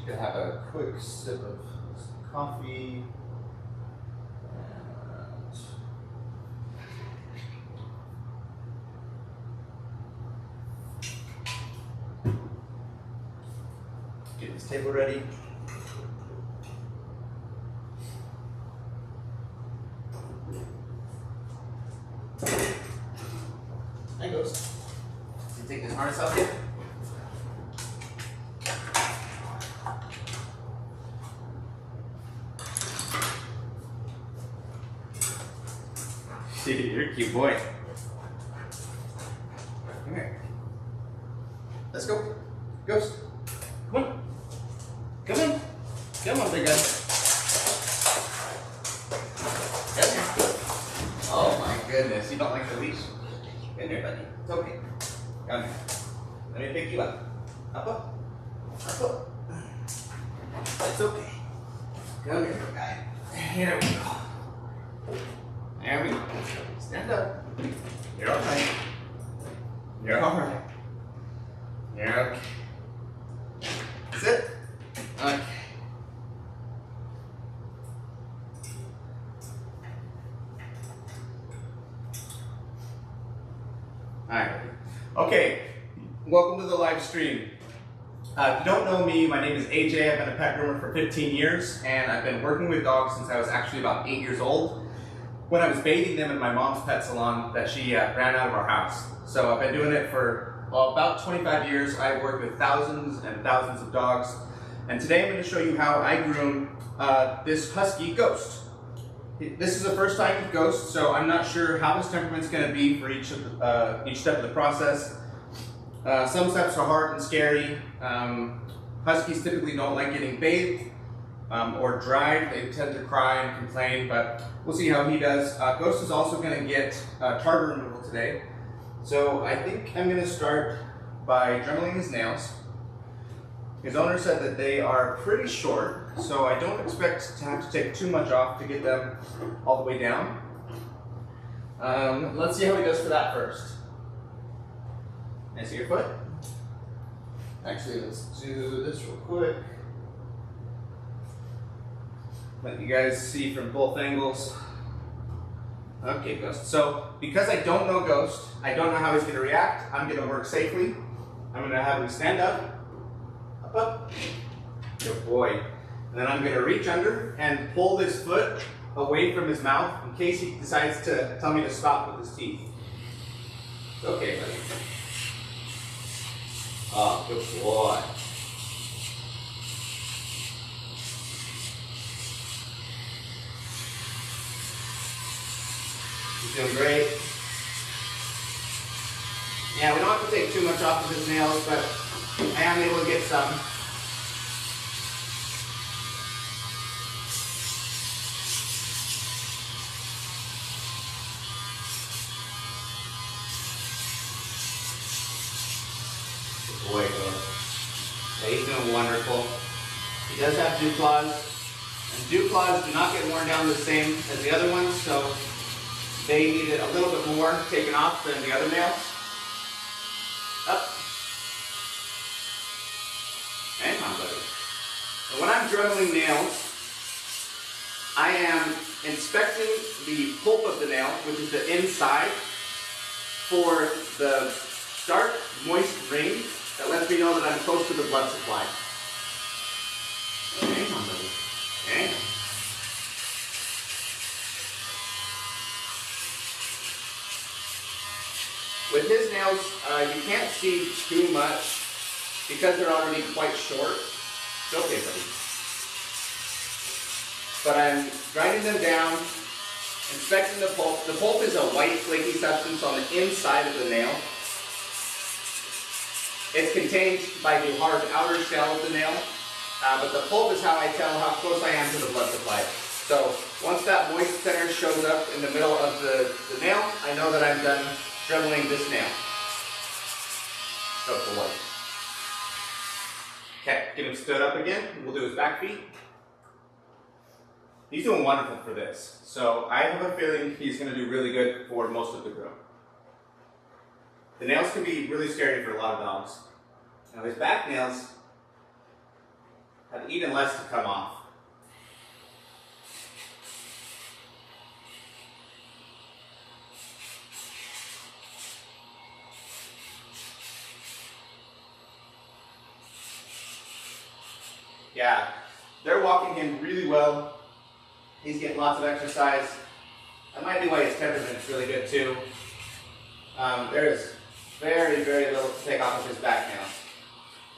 Gonna have a quick sip of some coffee. Get this table ready. There goes. You take this harness off here. You're a cute boy. Come here. Let's go. Ghost. Come on. Come in. Come on, big guy. Come here. Oh my goodness. You don't like the leash? Come here, buddy. It's okay. Come here. Let me pick you up. Up, up. Up, up. It's okay. Come here, big guy. Here we go. There we go. Stand up. You're all right. You're all right. You're okay. Sit. Okay. All right. Okay. Welcome to the live stream. If you don't know me, my name is AJ. I've been a pet groomer for 15 years, and I've been working with dogs since I was actually about 8 years old, when I was bathing them in my mom's pet salon that she ran out of our house. So I've been doing it for about 25 years. I've worked with thousands and thousands of dogs. And today I'm going to show you how I groom this Husky Ghost. This is the first time with Ghost, so I'm not sure how his temperament's going to be for each step of the process. Some steps are hard and scary. Huskies typically don't like getting bathed or dried. They tend to cry and complain, but we'll see how he does. Ghost is also going to get tartar removal today. So I think I'm going to start by dremeling his nails. His owner said that they are pretty short, so I don't expect to have to take too much off to get them all the way down. Let's see how he does for that first. Can I see your foot? Actually, let's do this real quick. Let you guys see from both angles. Okay, Ghost. So, because I don't know Ghost, I don't know how he's going to react. I'm going to work safely. I'm going to have him stand up. Up, up. Good boy. And then I'm going to reach under and pull this foot away from his mouth in case he decides to tell me to stop with his teeth. It's okay, buddy. Oh, good boy. He's doing great. Yeah, we don't have to take too much off of his nails, but I am able to get some. Good boy, yeah, he's doing wonderful. He does have dew claws, and dew claws do not get worn down the same as the other ones, so they needed a little bit more taken off than the other nails. Up. Hang on, buddy. And when I'm dremeling nails, I am inspecting the pulp of the nail, which is the inside, for the dark, moist ring that lets me know that I'm close to the blood supply. Hang on, buddy. Hang on. With his nails, you can't see too much because they're already quite short. It's okay, buddy. But I'm grinding them down, inspecting the pulp. The pulp is a white, flaky substance on the inside of the nail. It's contained by the hard outer shell of the nail, but the pulp is how I tell how close I am to the blood supply. So once that moist center shows up in the middle of the nail, I know that I'm done dremeling this nail. Go for one. Okay, get him stood up again. We'll do his back feet. He's doing wonderful for this. So I have a feeling he's going to do really good for most of the groom. The nails can be really scary for a lot of dogs. Now his back nails have but even less to come off. Yeah, they're walking him really well. He's getting lots of exercise. That might be why his temperament's really good too. There is very, very little to take off of his back now.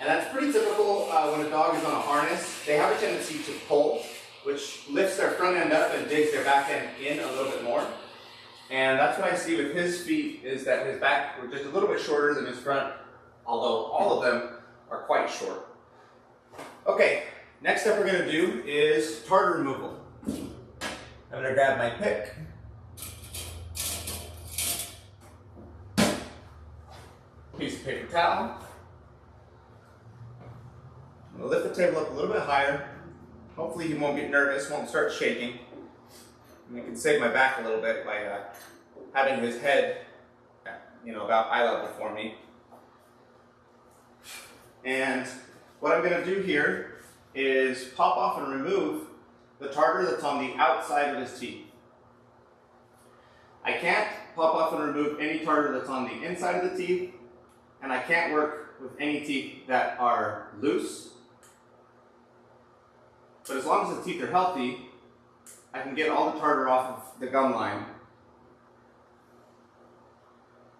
And that's pretty typical when a dog is on a harness. They have a tendency to pull, which lifts their front end up and digs their back end in a little bit more. And that's what I see with his feet, is that his back were just a little bit shorter than his front, although all of them are quite short. Okay, next step we're going to do is tartar removal. I'm going to grab my pick. Piece of paper towel. I'm going to lift the table up a little bit higher. Hopefully he won't get nervous, won't start shaking. And I can save my back a little bit by having his head, about eye level for me. And what I'm going to do here is pop off and remove the tartar that's on the outside of his teeth. I can't pop off and remove any tartar that's on the inside of the teeth, and I can't work with any teeth that are loose. But as long as the teeth are healthy, I can get all the tartar off of the gum line.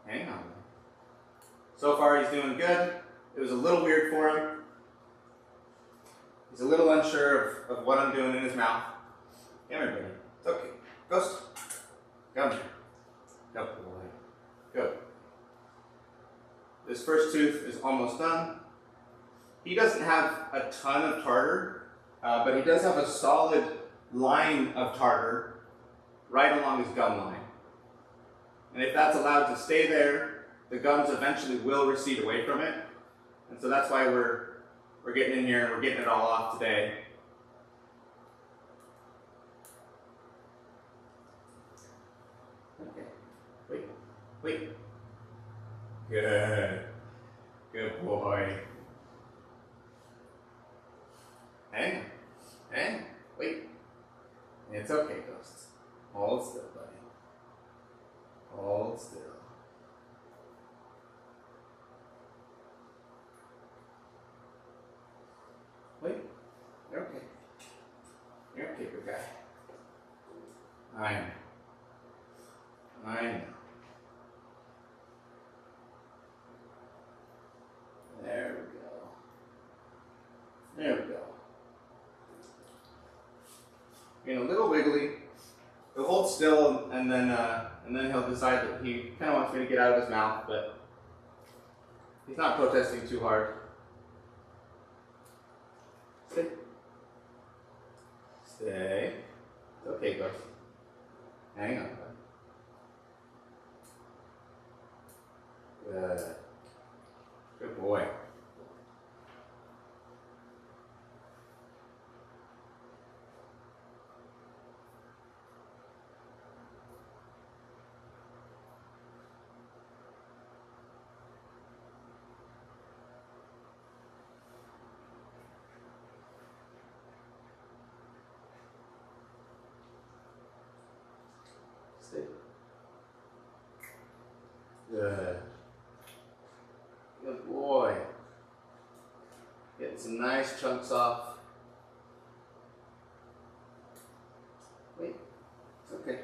Hang on. So far he's doing good. It was a little weird for him. He's a little unsure of what I'm doing in his mouth. Come here, buddy. It's okay. Ghost. Come here. Good boy. Good. This first tooth is almost done. He doesn't have a ton of tartar, but he does have a solid line of tartar right along his gum line. And if that's allowed to stay there, the gums eventually will recede away from it. And so that's why we're getting in here and we're getting it all off today. Okay. Wait. Good. Good boy. Hang on. Wait. It's okay, Ghost. Hold still, buddy. Hold still. Wait. You're okay. You're okay, good guy. I know. There we go. A little wiggly. He'll hold still, and then he'll decide that he kind of wants me to get out of his mouth, but he's not protesting too hard. Stay. It's okay, Ghost. Hang on, bud. Good. Good boy. Stay. Good. Good boy. Get some nice chunks off. Wait, it's okay.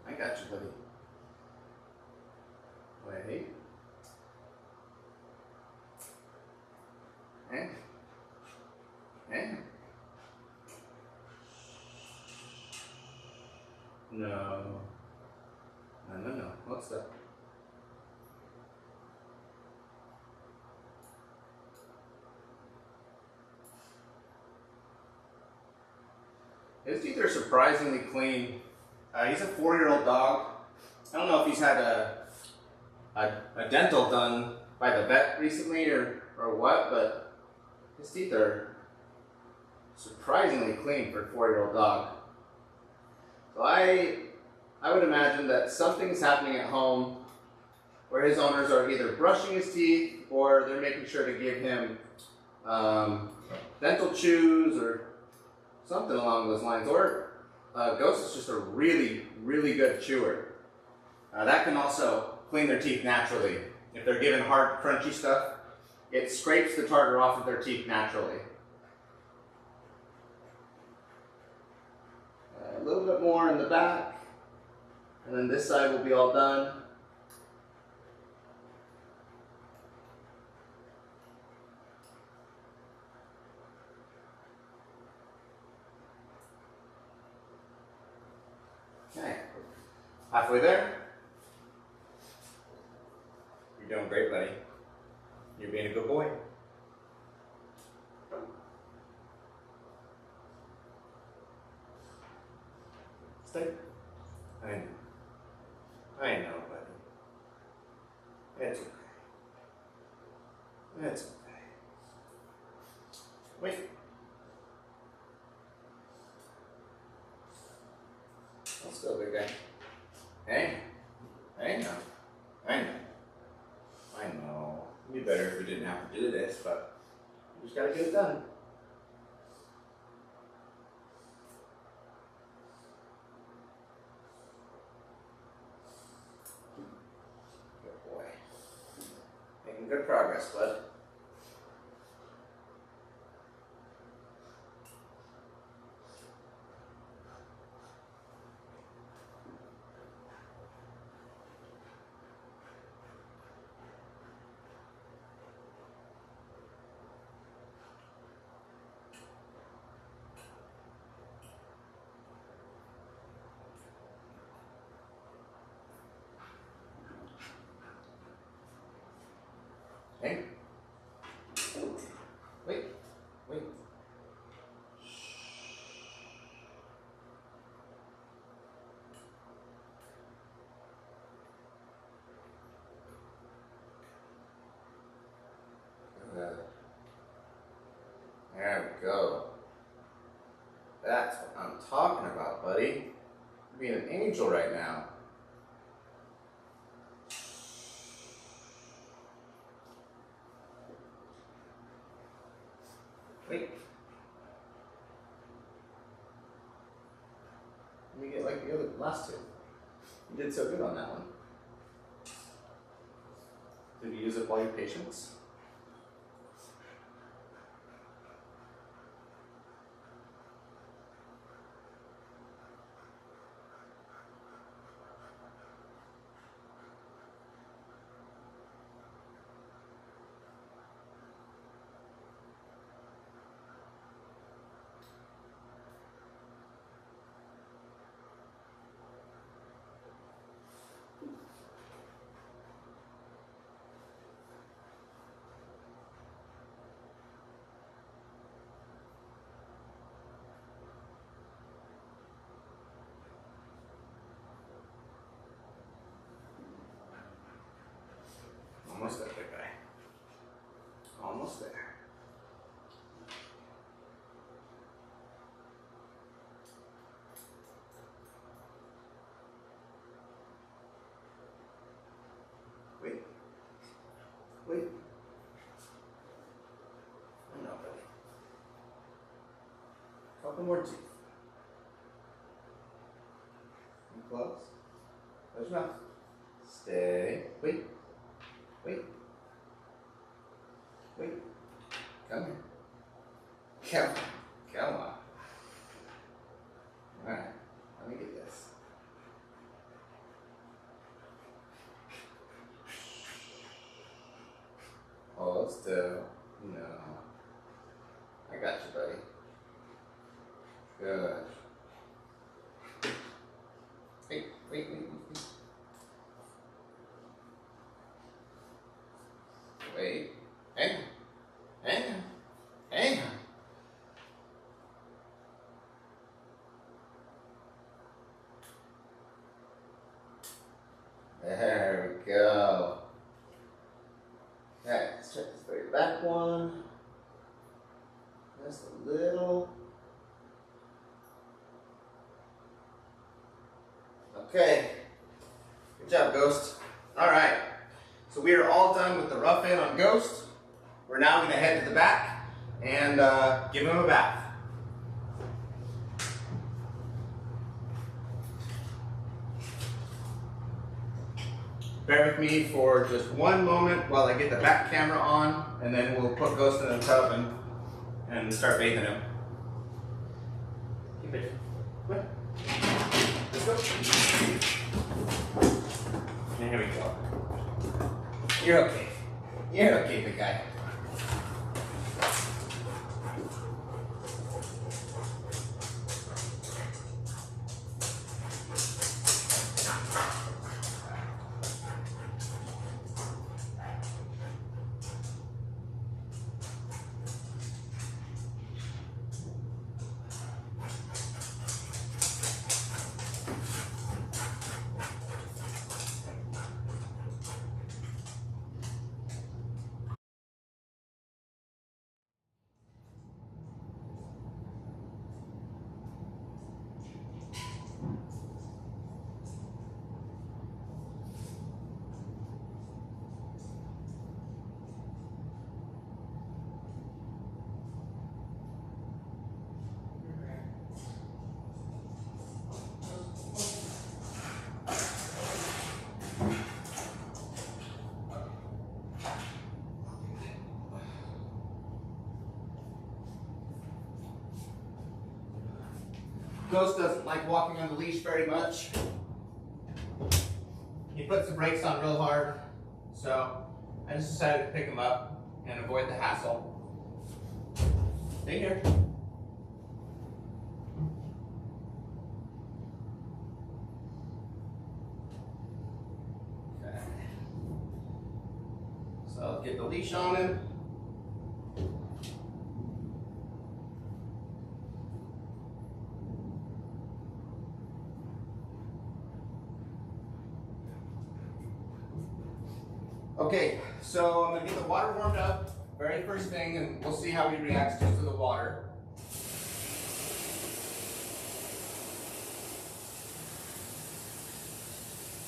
I got you, buddy. Wait. Hang. No. What's that? His teeth are surprisingly clean. He's a 4-year-old dog. I don't know if he's had a dental done by the vet recently or what, but his teeth are surprisingly clean for a 4-year-old dog. So I would imagine that something's happening at home where his owners are either brushing his teeth or they're making sure to give him dental chews or something along those lines. Or Ghost is just a really, really good chewer. That can also clean their teeth naturally. If they're given hard, crunchy stuff, it scrapes the tartar off of their teeth naturally. A little bit more in the back, and then this side will be all done. Okay, halfway there. You're doing great, buddy. You're being a good boy. Stay. I know. I know, buddy. It's okay. It's okay. Wait. Hold still, big guy. Hey. Hey now. I know. I know. It'd be better if we didn't have to do this, but we just gotta get it done. Good boy. Making good progress, bud. Hey. Wait. Wait. Good. There we go. That's what I'm talking about, buddy. You're being an angel right now. Wait. Let me get like the other last two. You did so good on that one. Did you use up all your patience? Almost there, big guy. Almost there. Wait. Wait. I know, buddy. Couple more teeth. You close. Close your mouth. Stay. Wait. Wait. Wait. Come here. Come on. Come on. Alright. Let me get this. Hold still. No. I got you, buddy. Good. Wait, wait, wait, wait. Wait, hang on, hang on, hang on. There we go. Okay, let's check this very back one. Just a little. Okay, good job, Ghost. All right. So we are all done with the rough in on Ghost. We're now going to head to the back and give him a bath. Bear with me for just one moment while I get the back camera on, and then we'll put Ghost in the tub and start bathing him. Keep it. What? Let's go. And here we go. You're okay. You're okay, big guy. Ghost doesn't like walking on the leash very much. He puts the brakes on real hard, so I just decided to pick him up and avoid the hassle. Stay here. Okay. So I'll get the leash on him. Okay, so I'm going to get the water warmed up, very first thing, and we'll see how he reacts just to the water.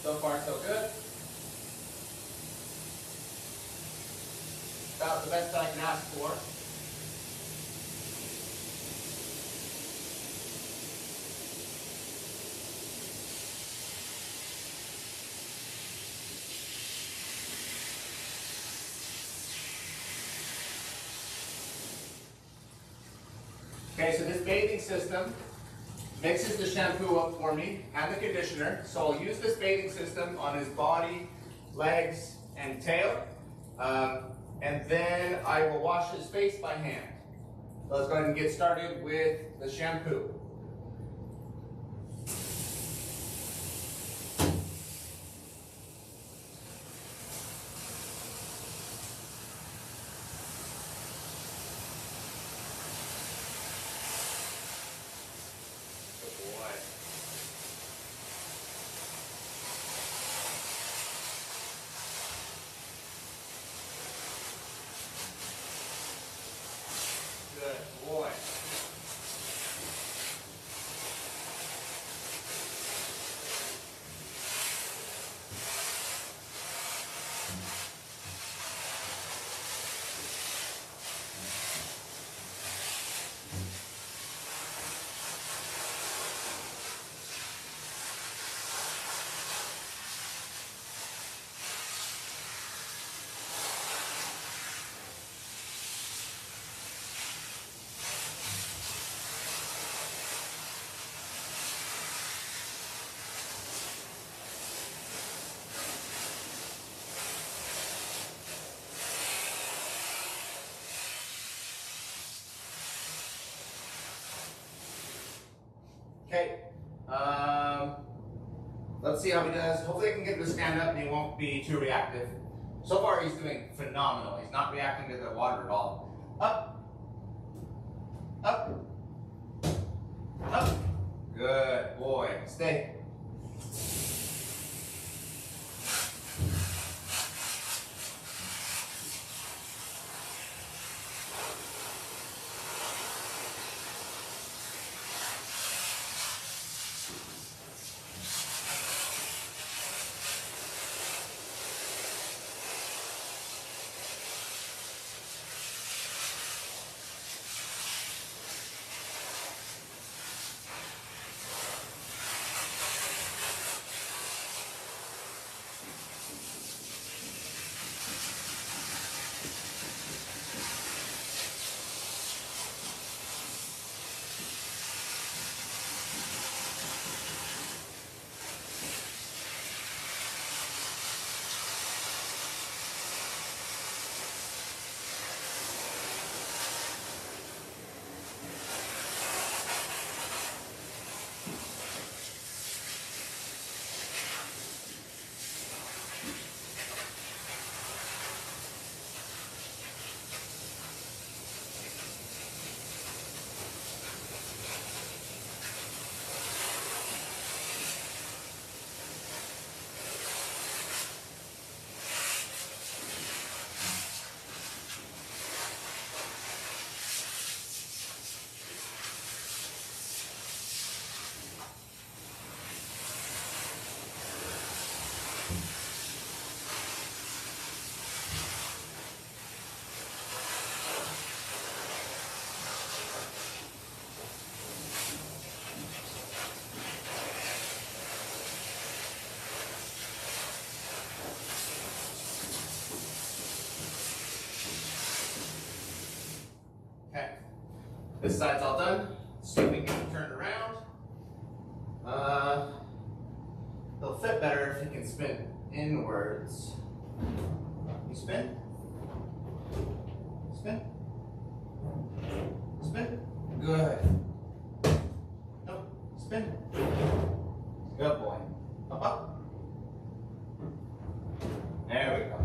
So far, so good. About the best I can ask for. Okay, so this bathing system mixes the shampoo up for me and the conditioner. So I'll use this bathing system on his body, legs, and tail. And then I will wash his face by hand. So let's go ahead and get started with the shampoo. Good boy. Okay, let's see how he does. Hopefully I can get him to stand up and he won't be too reactive. So far he's doing phenomenal. He's not reacting to the water at all. Up, up, up. Good boy. Stay. Okay. This side's all done. See if we can get it turned around. It'll fit better if you can spin inwards. You spin? Spin? Spin? Good. Nope. Spin. Good boy. Up, up. There we go.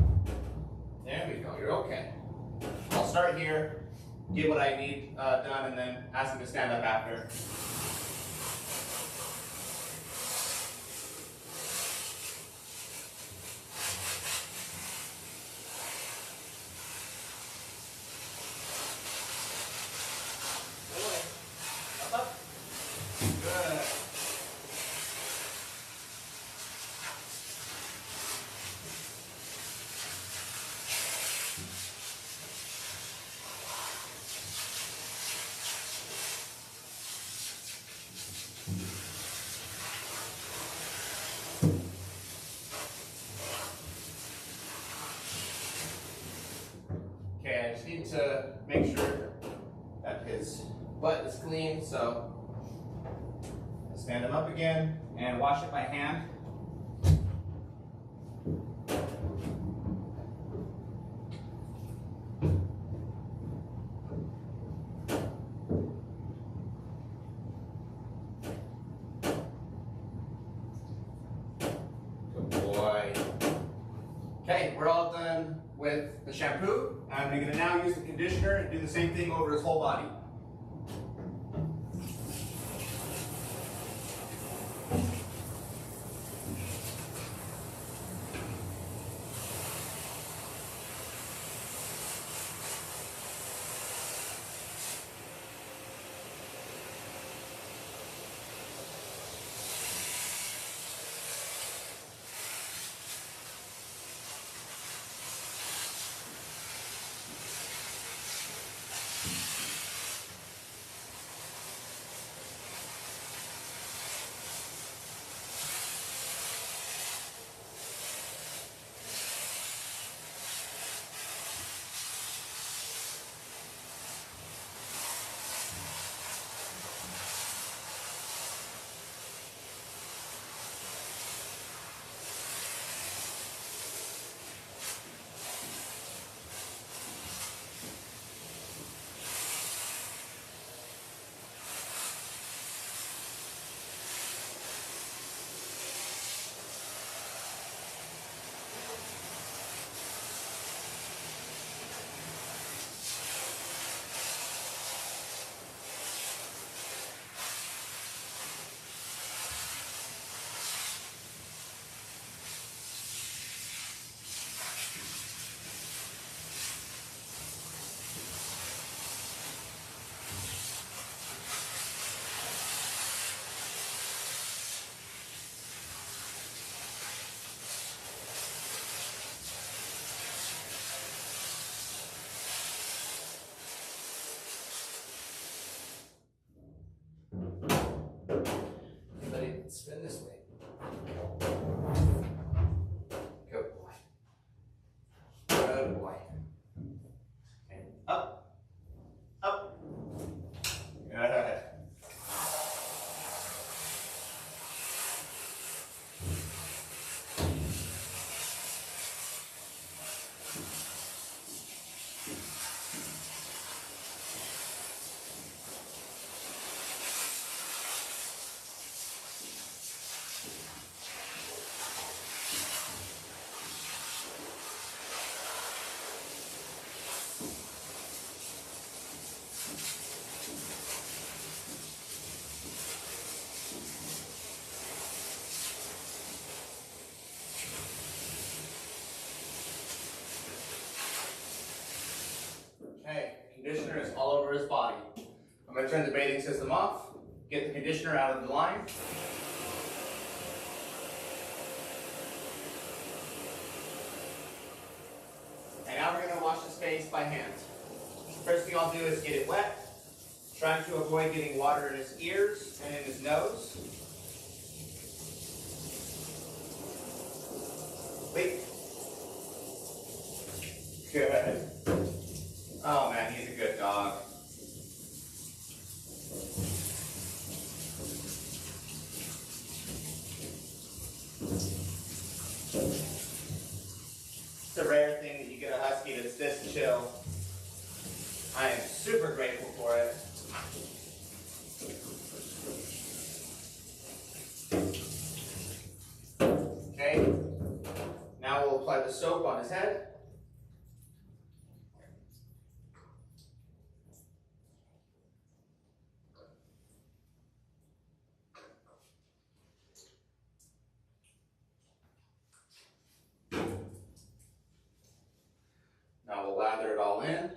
There we go. You're okay. I'll start here, get what I need done, and then ask him to stand up after. Up, up. Good. Okay, I just need to make sure that his butt is clean, so I stand him up again and wash it by hand. Good boy. Okay, we're all done with the shampoo. I'm going to now use the conditioner and do the same thing over his whole body. Spin this way. Good boy. Good boy. And up. Up. Good. Okay, conditioner is all over his body. I'm going to turn the bathing system off, get the conditioner out of the line. And now we're going to wash his face by hand. First thing I'll do is get it wet, trying to avoid getting water in his ears and in his nose. Wait. Good. Oh man, he's a good dog. grateful for it. Okay, now we'll apply the soap on his head. Now we'll lather it all in.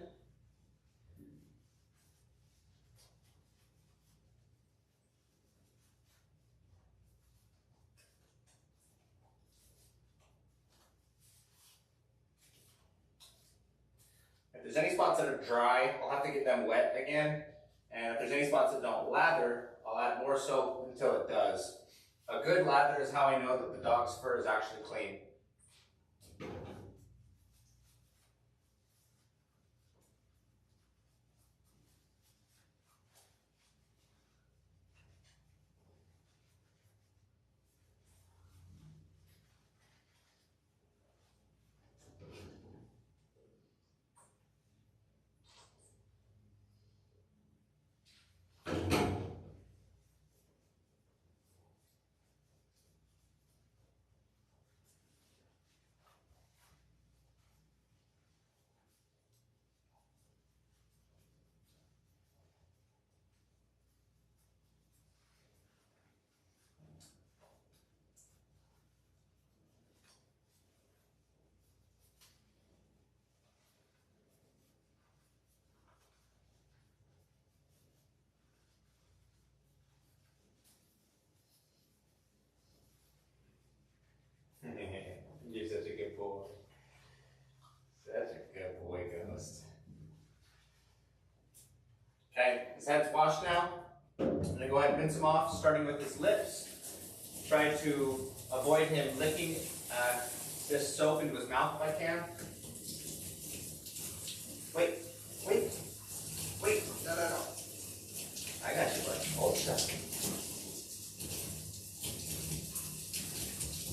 If there's any spots that are dry, I'll have to get them wet again. And if there's any spots that don't lather, I'll add more soap until it does. A good lather is how I know that the dog's fur is actually clean. You're such a good boy. Such a good boy, Ghost. Okay, his head's washed now. I'm going to go ahead and rinse him off, starting with his lips. Try to avoid him licking this soap into his mouth if I can. Wait. No. I got you, buddy. Hold still.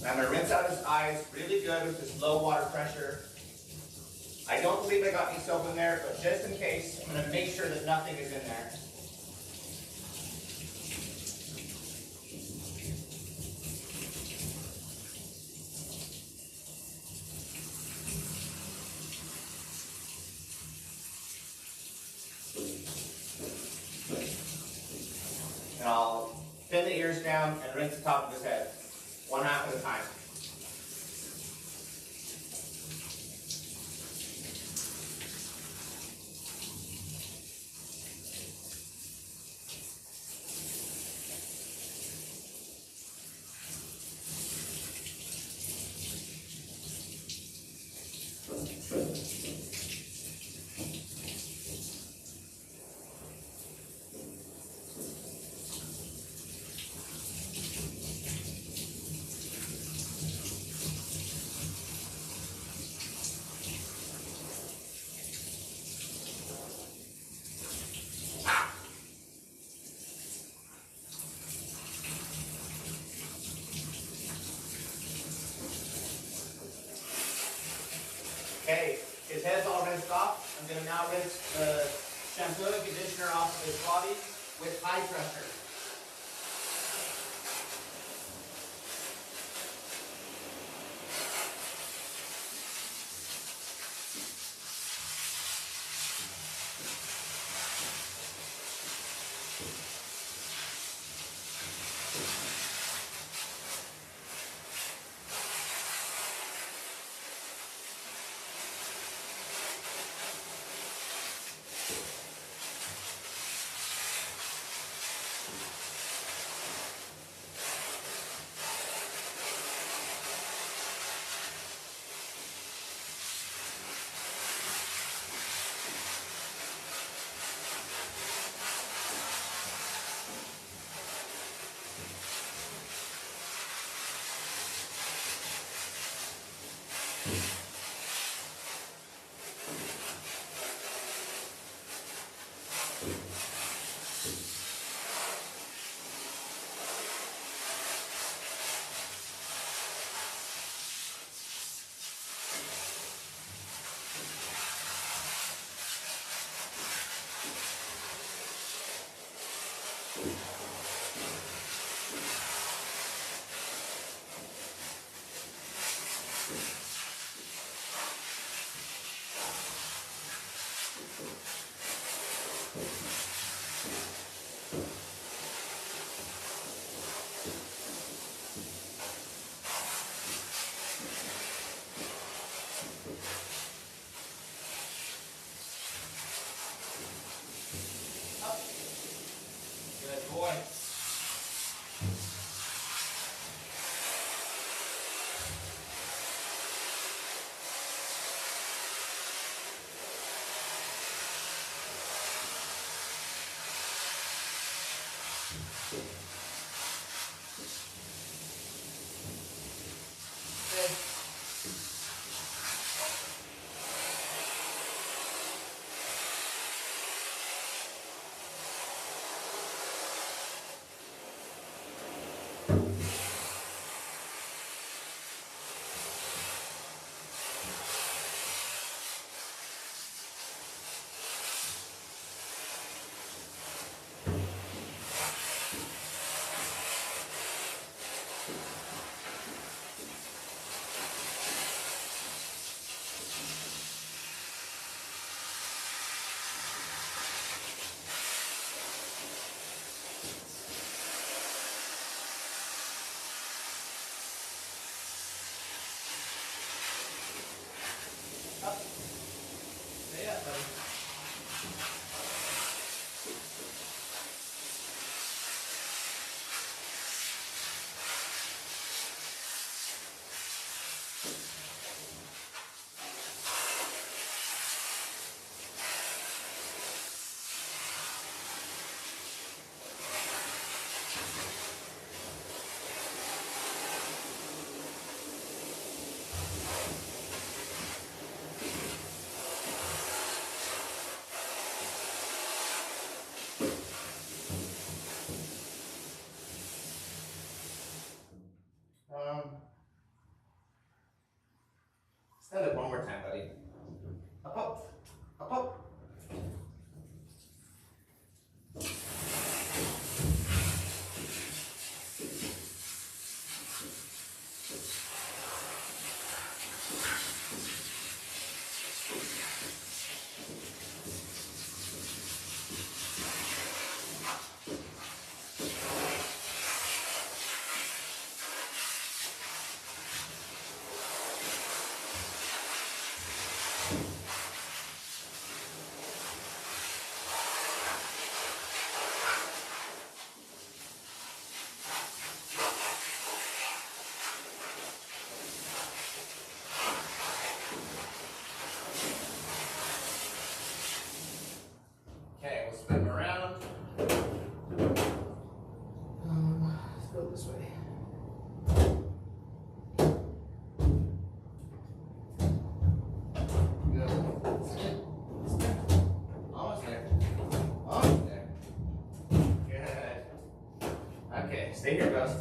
I'm going to rinse out his eyes really good with this low water pressure. I don't believe I got any soap in there, but just in case, I'm going to make sure that nothing is in there. And I'll pin the ears down and rinse the top of his head, one half at a time. Okay, his head's all rinsed off. I'm going to now rinse the shampoo and conditioner off of his body with high pressure. Good boy. Up. Stay up, buddy. Stand up one more time, buddy. Up, up, up, up. Okay, we'll spin them around. Let's go this way. Good. Spin. Spin. Almost there. Almost there. Good. Okay, stay here, Ghost.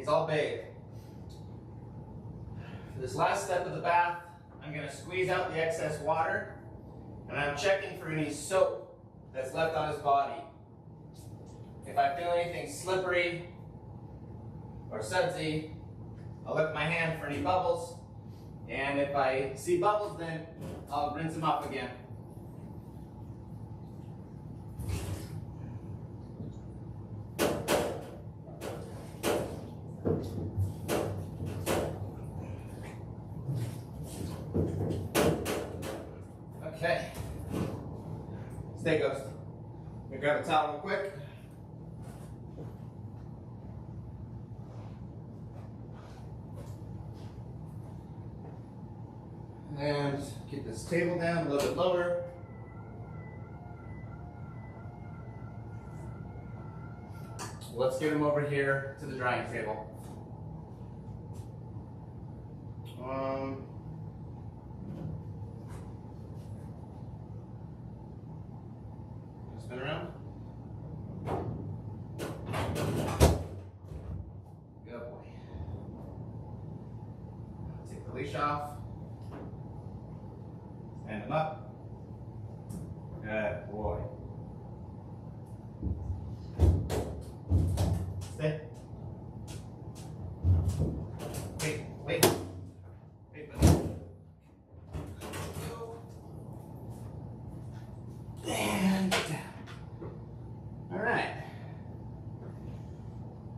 He's all bathed. For this last step of the bath, I'm going to squeeze out the excess water, and I'm checking for any soap that's left on his body. If I feel anything slippery or sudsy, I'll lift my hand for any bubbles, and if I see bubbles, then I'll rinse them off again. Okay. Stay Ghost. I'm gonna grab a towel real quick. And get this table down a little bit lower. Let's get him over here to the drying table. Spin around. Good boy. Take the leash off. Stand him up. Good boy. Stay. Wait. Wait, buddy. Go. And down. All right.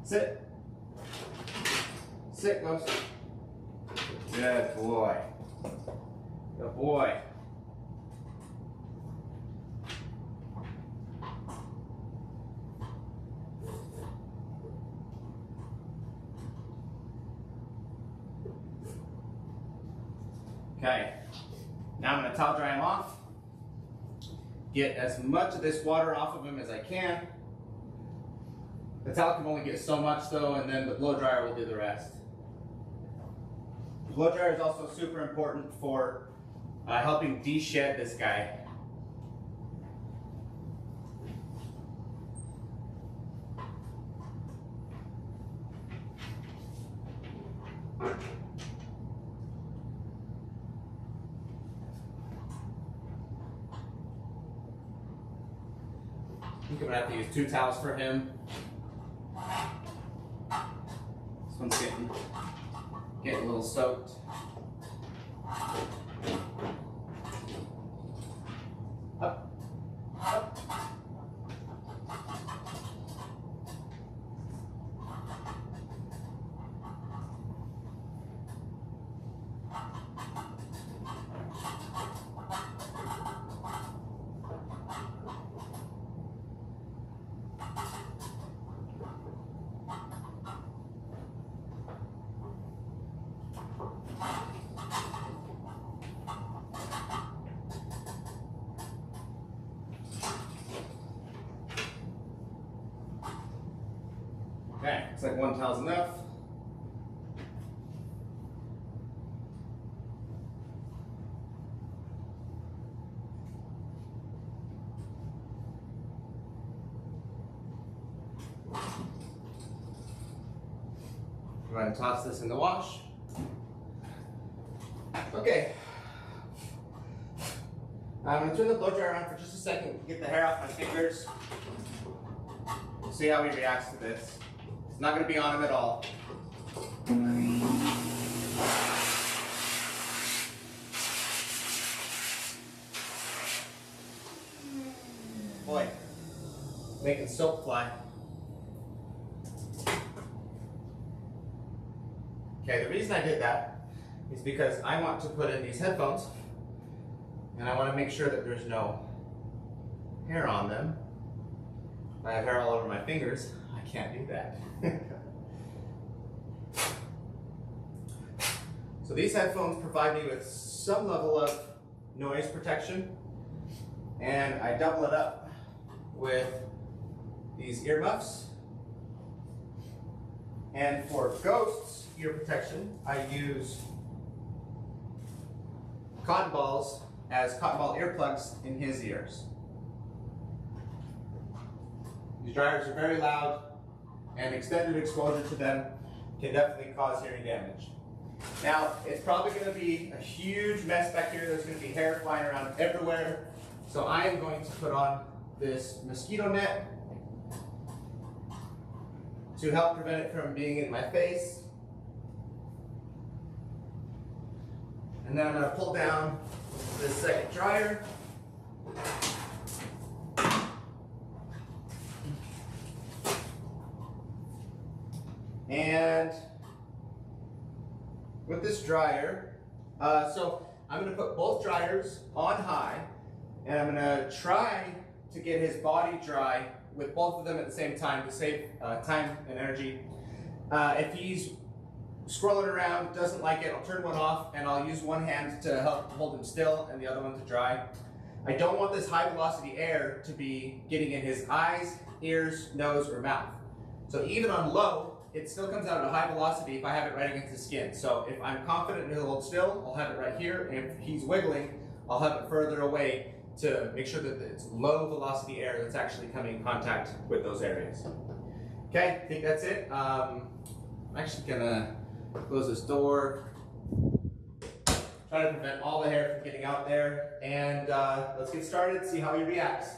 Sit. Sit, Ghost. Good boy. Good boy. Okay, now I'm going to towel dry him off. Get as much of this water off of him as I can. The towel can only get so much though, and then the blow dryer will do the rest. The blow dryer is also super important for helping deshed this guy. I think I'm gonna have to use 2 towels for him. This one's getting a little soaked. Up, up. Okay, looks like 1 towel's enough. Go ahead and toss this in the wash. Okay. I'm going to turn the blow dryer on for just a second to get the hair off my fingers. We'll see how he reacts to this. It's not going to be on him at all. Boy, making soap fly. Okay, the reason I did that is because I want to put in these headphones and I want to make sure that there's no hair on them. If I have hair all over my fingers, I can't do that. So these headphones provide me with some level of noise protection, and I double it up with these earmuffs. And for Ghost's ear protection, I use cotton balls as cotton ball earplugs in his ears. These dryers are very loud, and extended exposure to them can definitely cause hearing damage. Now, it's probably going to be a huge mess back here. There's going to be hair flying around everywhere. So I am going to put on this mosquito net to help prevent it from being in my face. And then I'm going to pull down this second dryer. And with this dryer, so I'm going to put both dryers on high, and I'm going to try to get his body dry with both of them at the same time to save time and energy. If he's scrolling around, doesn't like it, I'll turn one off and I'll use one hand to help hold him still and the other one to dry. I don't want this high velocity air to be getting in his eyes, ears, nose, or mouth. So even on low, it still comes out at a high velocity if I have it right against the skin. So if I'm confident he'll hold still, I'll have it right here. And if he's wiggling, I'll have it further away to make sure that it's low velocity air that's actually coming in contact with those areas. Okay, I think that's it. I'm actually gonna close this door. Try to prevent all the hair from getting out there. And let's get started, see how he reacts.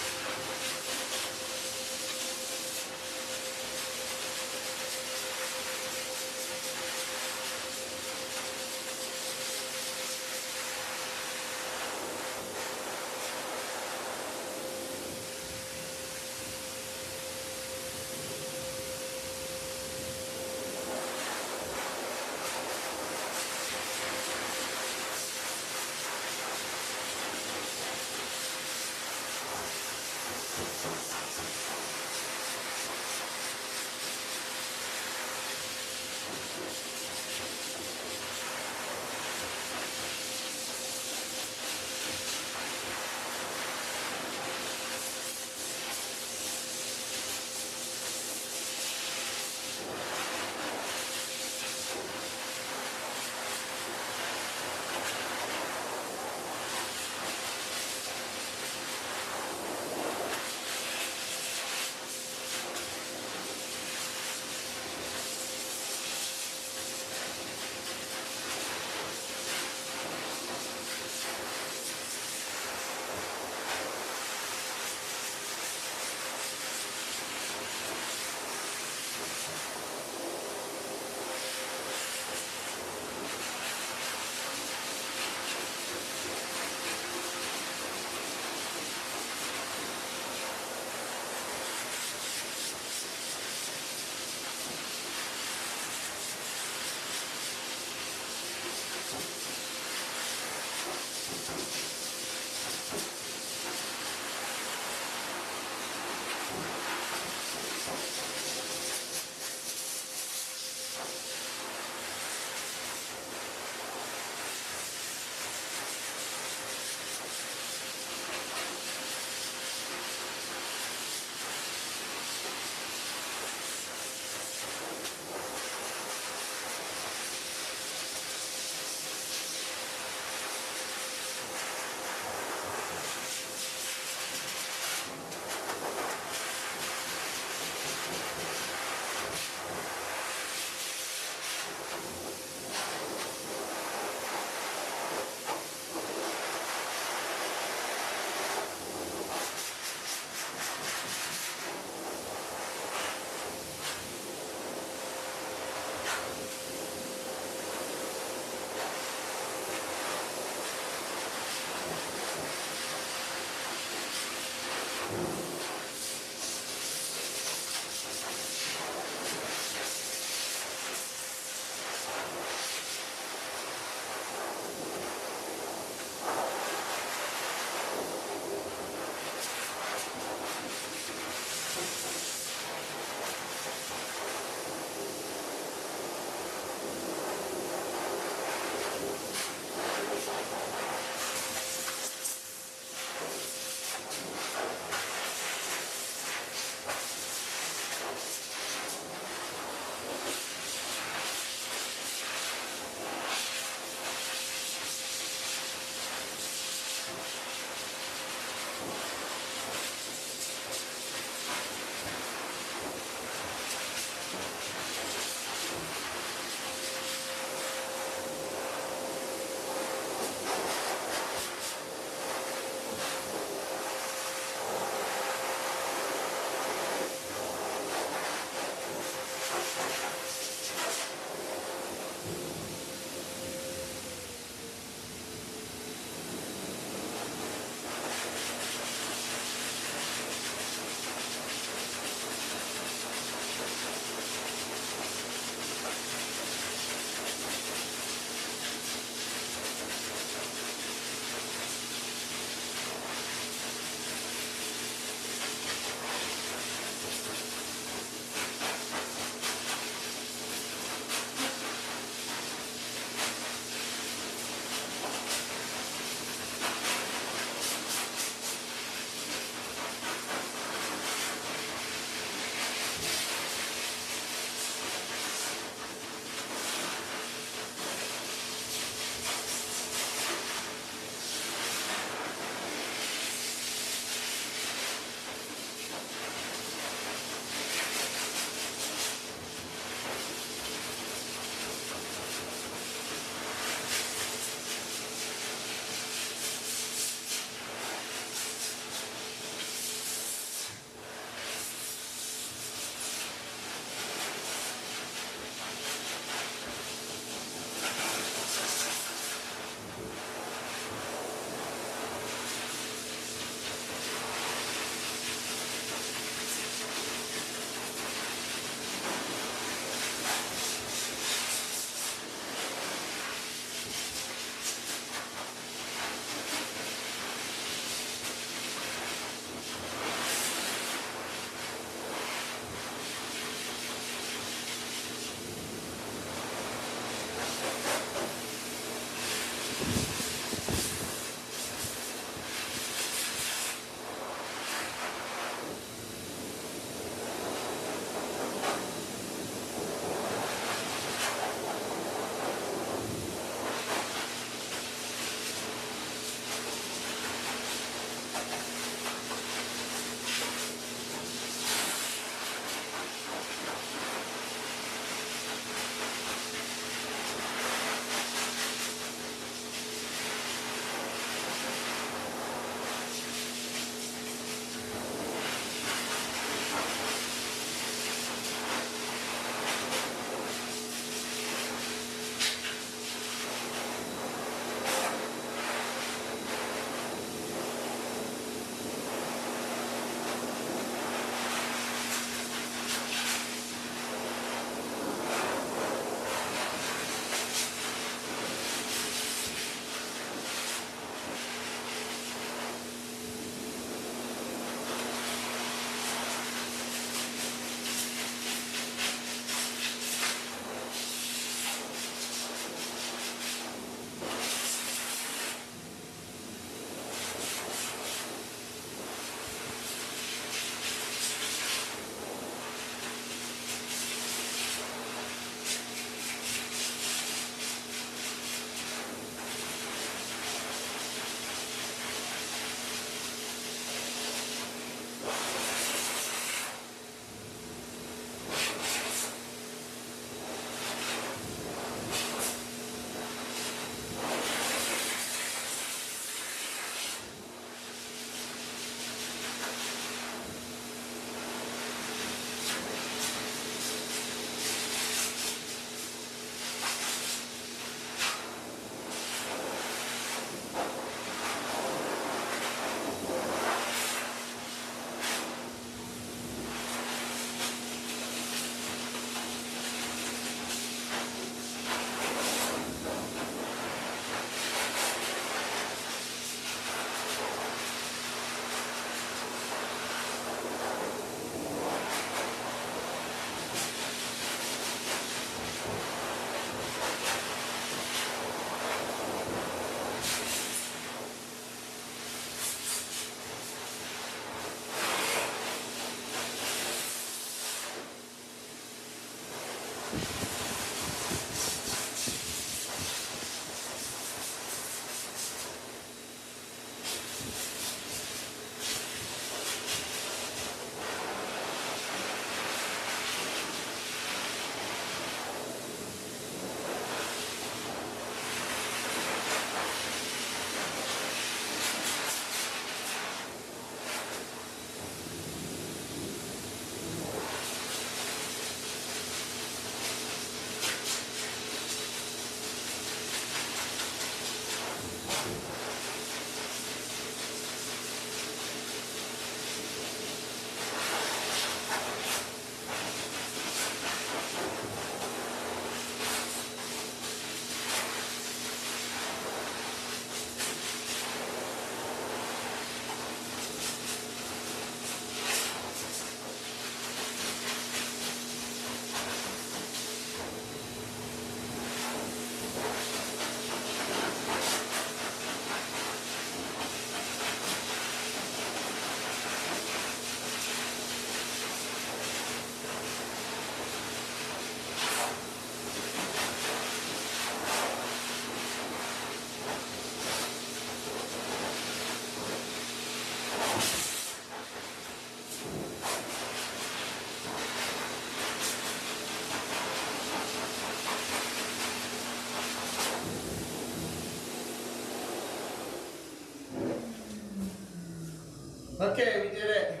Okay, we did it.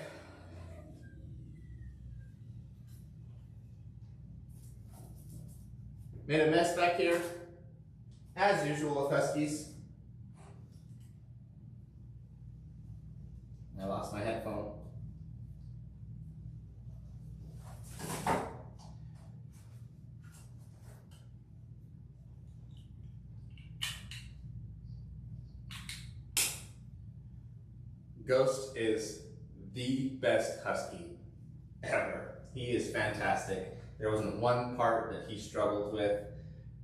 Made a mess back here, as usual with Huskies. I lost my headphone. Ghost is the best Husky ever. He is fantastic. There wasn't one part that he struggled with.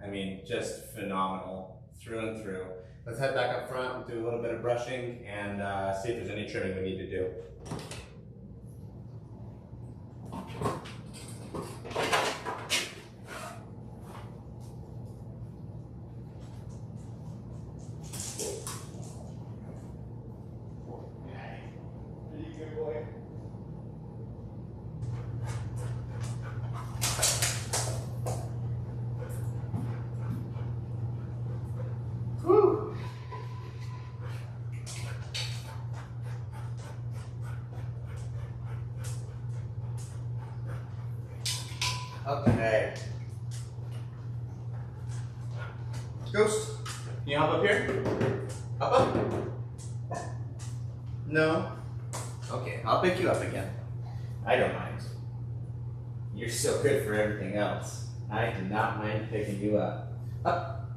I mean, just phenomenal through and through. Let's head back up front, do a little bit of brushing, and see if there's any trimming we need to do. Good boy. Whew. Okay. Ghost, can you hop up here? Hop up? No? Okay, I'll pick you up again. I don't mind. You're so good for everything else. I do not mind picking you up. Up.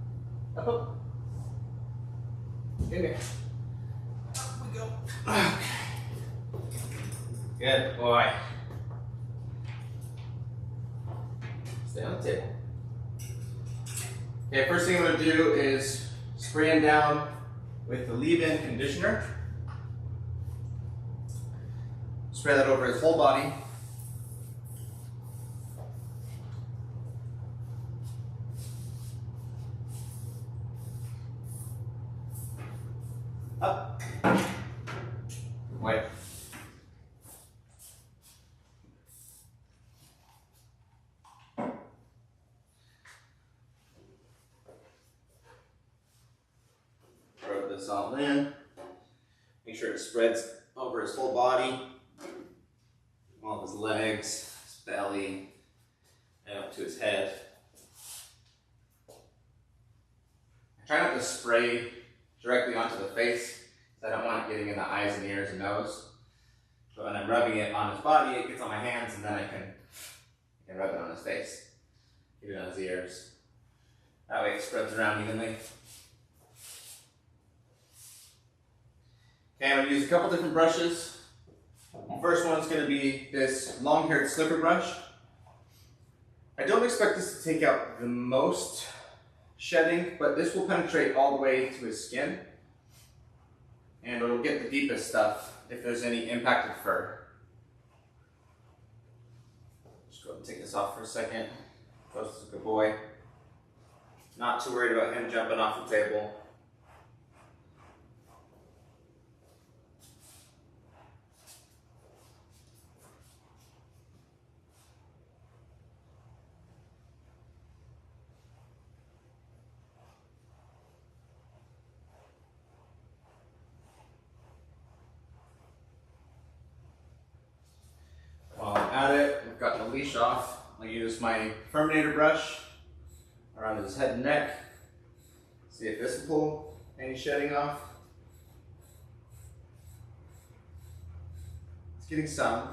Up, up. Get here. Up we go. Okay. Good boy. Stay on the table. Okay, first thing I'm going to do is spray him down with the leave-in conditioner. Spray that over his whole body. Up. Wait. Rub this all in. Make sure it spreads over his whole body. All of his legs, his belly, and up to his head. I try not to spray directly onto the face, because I don't want it getting in the eyes and ears and nose. But when I'm rubbing it on his body, it gets on my hands, and then I can rub it on his face, get it on his ears. That way it spreads around evenly. Okay, I'm going to use a couple different brushes. The first one's going to be this long-haired slipper brush. I don't expect this to take out the most shedding, but this will penetrate all the way to his skin, and it'll get the deepest stuff if there's any impacted fur. Just go ahead and take this off for a second. Ghost is a good boy. Not too worried about him jumping off the table. At it, we've got the leash off. I'll use my Furminator brush around his head and neck. See if this will pull any shedding off. It's getting some.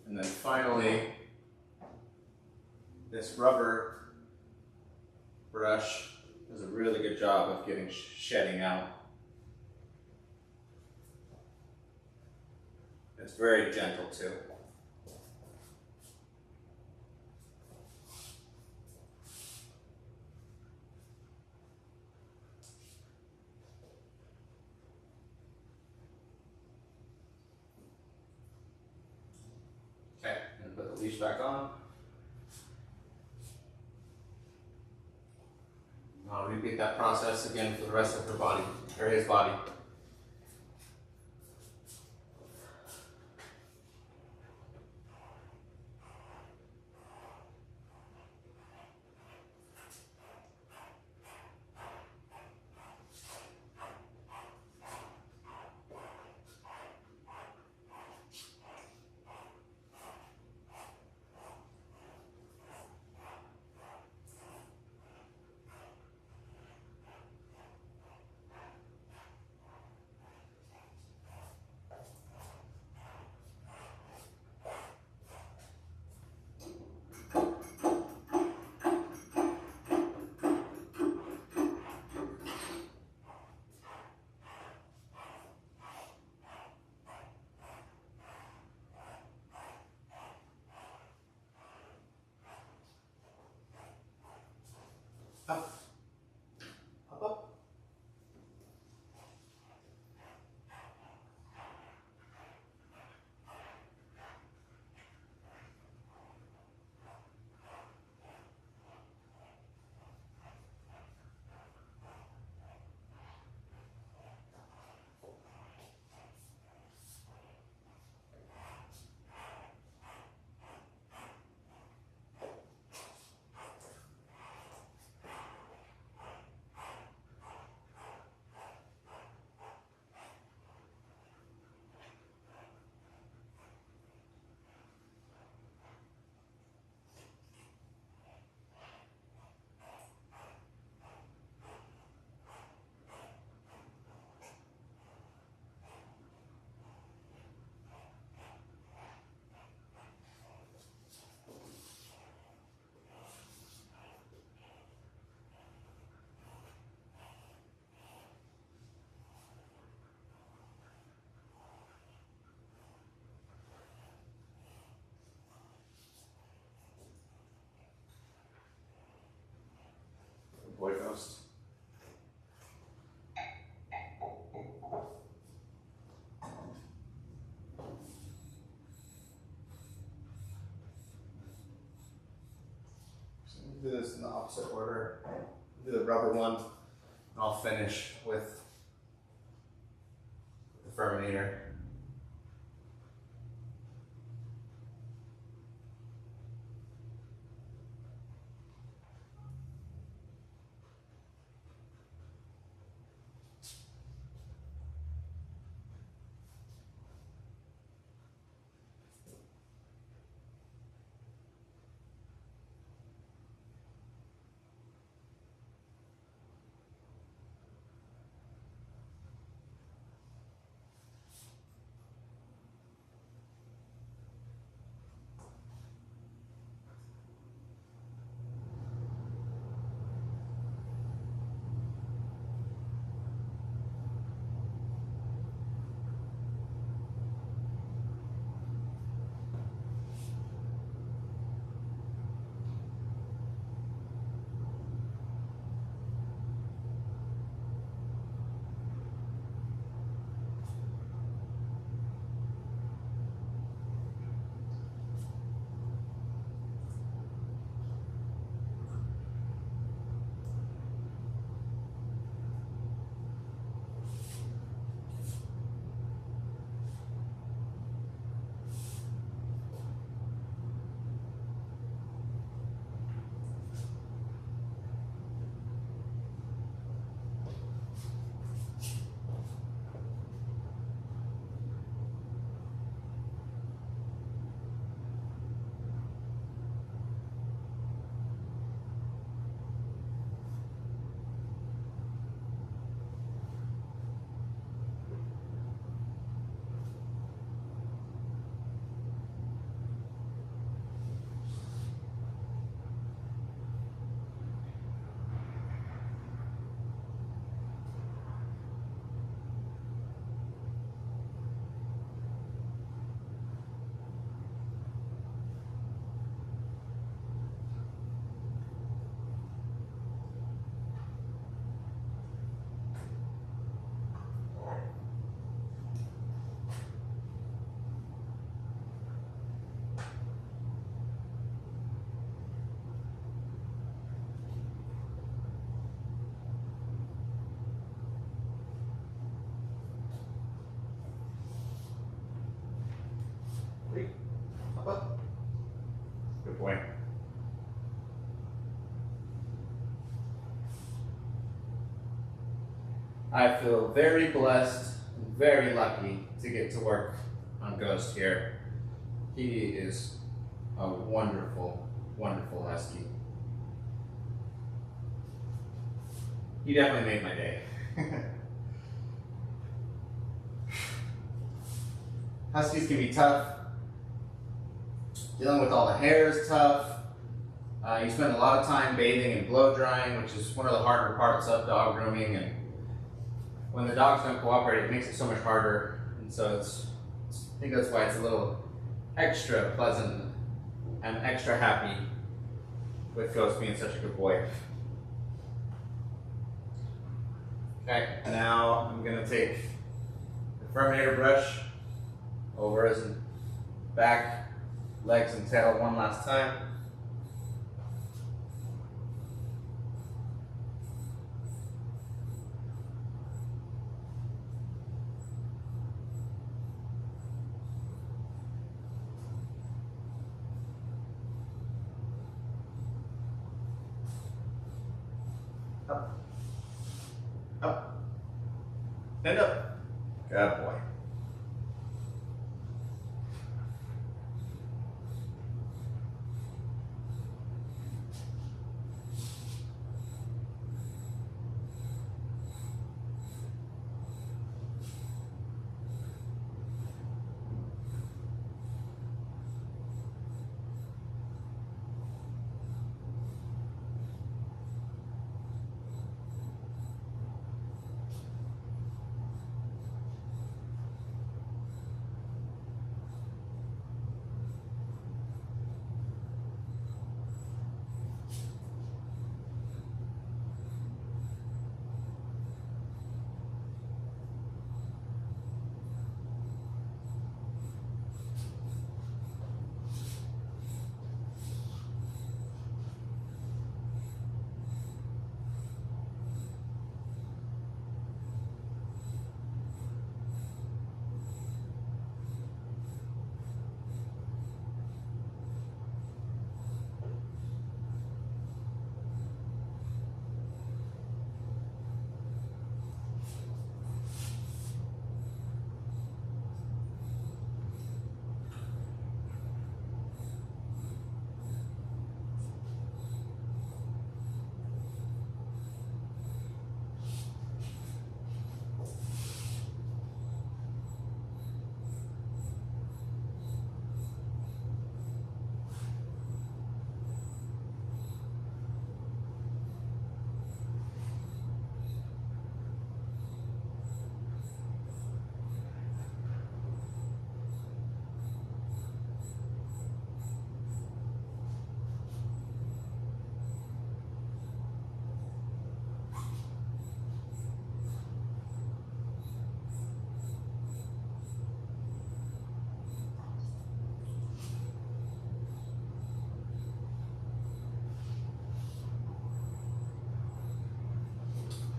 And then finally, this rubber brush does a really good job of getting shedding out. It's very gentle too. Okay, and put the leash back on. I'll repeat that process again for the rest of her body, or his body. Up, up, up. Boy ghost. So I'm gonna do this in the opposite order. Do the rubber one, and I'll finish with the Furminator. 3. Up, up. Good boy. I feel very blessed and very lucky to get to work on Ghost here. He is a wonderful, wonderful husky. He definitely made my day. Huskies can be tough. Dealing with all the hair is tough. You spend a lot of time bathing and blow drying, which is one of the harder parts of dog grooming. And when the dogs don't cooperate, it makes it so much harder. And so I think that's why it's a little extra pleasant and extra happy with Ghost being such a good boy. Okay, now I'm going to take the Furminator brush over his back, legs, and tail one last time. Up. Up. Stand up. Good boy.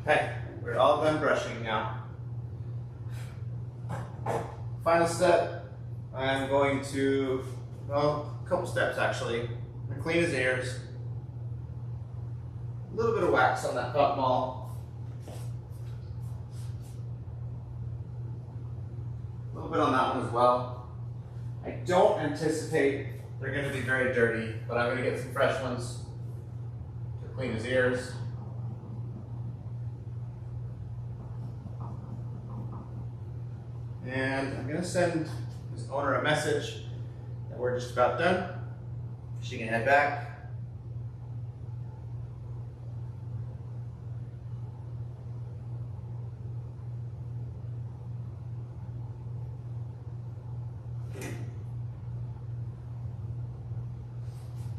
Okay, we're all done brushing now. Final step, I'm going to, well, a couple steps actually. I'm going to clean his ears. A little bit of wax on that cotton ball. A little bit on that one as well. I don't anticipate they're going to be very dirty, but I'm going to get some fresh ones to clean his ears. And I'm going to send his owner a message that we're just about done. She can head back.